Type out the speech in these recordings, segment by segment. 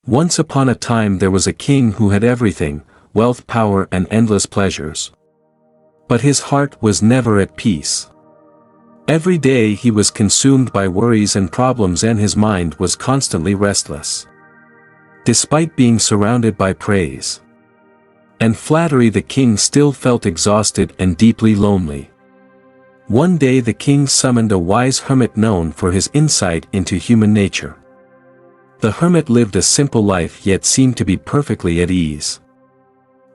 Once upon a time there was a king who had everything, wealth, power, and endless pleasures. But his heart was never at peace. Every day he was consumed by worries and problems, and his mind was constantly restless. Despite being surrounded by praise and flattery, the king still felt exhausted and deeply lonely. One day the king summoned a wise hermit known for his insight into human nature. The hermit lived a simple life yet seemed to be perfectly at ease.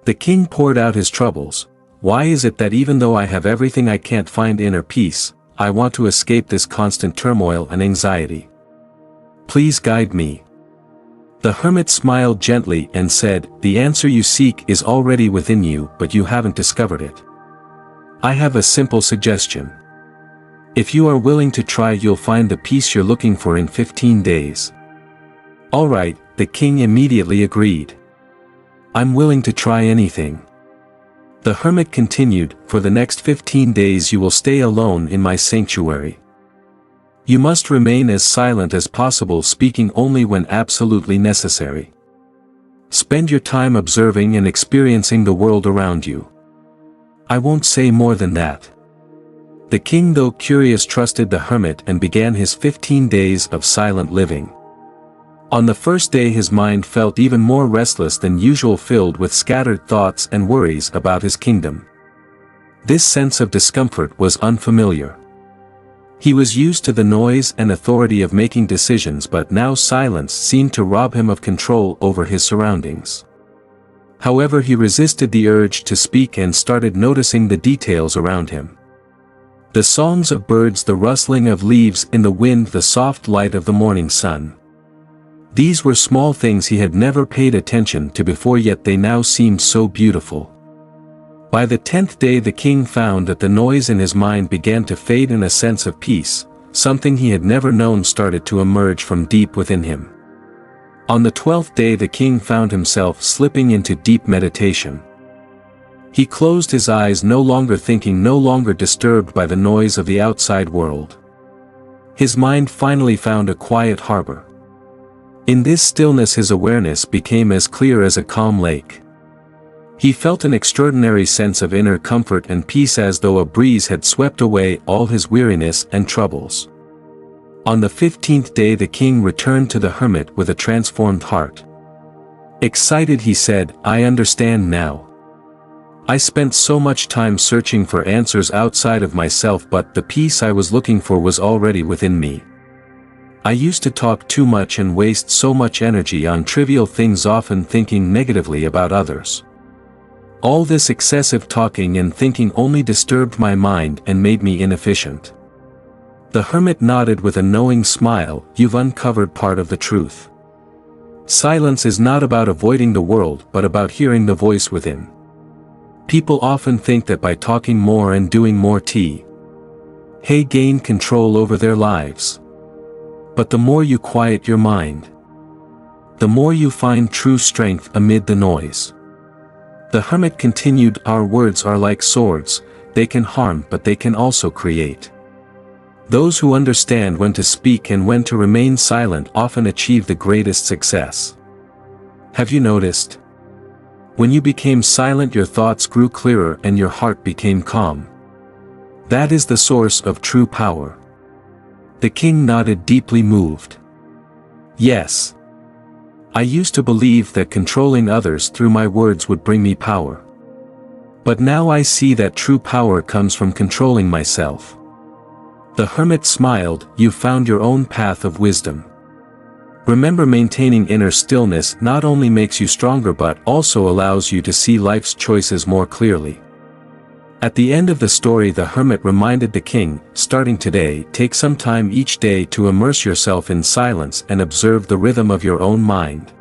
The king poured out his troubles. "Why is it that even though I have everything I can't find inner peace? I want to escape this constant turmoil and anxiety. Please guide me." The hermit smiled gently and said, "The answer you seek is already within you, but you haven't discovered it. I have a simple suggestion. If you are willing to try, you'll find the peace you're looking for in 15 days. "All right," the king immediately agreed. "I'm willing to try anything." The hermit continued, "For the next 15 days you will stay alone in my sanctuary. You must remain as silent as possible, speaking only when absolutely necessary. Spend your time observing and experiencing the world around you. I won't say more than that." The king, though curious, trusted the hermit and began his 15 days of silent living. On the first day his mind felt even more restless than usual, filled with scattered thoughts and worries about his kingdom. This sense of discomfort was unfamiliar. He was used to the noise and authority of making decisions, but now silence seemed to rob him of control over his surroundings. However, he resisted the urge to speak and started noticing the details around him. The songs of birds, the rustling of leaves in the wind, the soft light of the morning sun. These were small things he had never paid attention to before, yet they now seemed so beautiful. By the 10th day the king found that the noise in his mind began to fade and a sense of peace, something he had never known, started to emerge from deep within him. On the 12th day the king found himself slipping into deep meditation. He closed his eyes, no longer thinking, no longer disturbed by the noise of the outside world. His mind finally found a quiet harbor. In this stillness his awareness became as clear as a calm lake. He felt an extraordinary sense of inner comfort and peace, as though a breeze had swept away all his weariness and troubles. On the 15th day the king returned to the hermit with a transformed heart. Excited, he said, "I understand now. I spent so much time searching for answers outside of myself, but the peace I was looking for was already within me. I used to talk too much and waste so much energy on trivial things, often thinking negatively about others. All this excessive talking and thinking only disturbed my mind and made me inefficient." The hermit nodded with a knowing smile. "You've uncovered part of the truth. Silence is not about avoiding the world, but about hearing the voice within. People often think that by talking more and doing more they gain control over their lives. But the more you quiet your mind, the more you find true strength amid the noise." The hermit continued, "Our words are like swords, they can harm but they can also create. Those who understand when to speak and when to remain silent often achieve the greatest success. Have you noticed? When you became silent, your thoughts grew clearer and your heart became calm. That is the source of true power." The king nodded, deeply moved. "Yes. I used to believe that controlling others through my words would bring me power. But now I see that true power comes from controlling myself." The hermit smiled, "You found your own path of wisdom. Remember, maintaining inner stillness not only makes you stronger but also allows you to see life's choices more clearly." At the end of the story the hermit reminded the king, "Starting today, take some time each day to immerse yourself in silence and observe the rhythm of your own mind.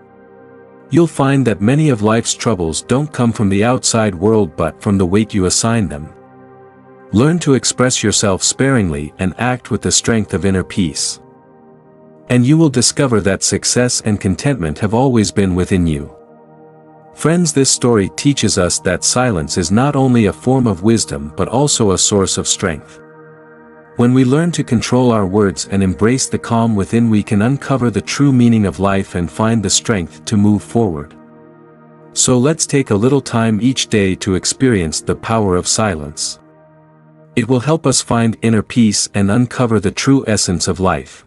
You'll find that many of life's troubles don't come from the outside world but from the weight you assign them. Learn to express yourself sparingly and act with the strength of inner peace. And you will discover that success and contentment have always been within you." Friends, this story teaches us that silence is not only a form of wisdom but also a source of strength. When we learn to control our words and embrace the calm within, we can uncover the true meaning of life and find the strength to move forward. So let's take a little time each day to experience the power of silence. It will help us find inner peace and uncover the true essence of life.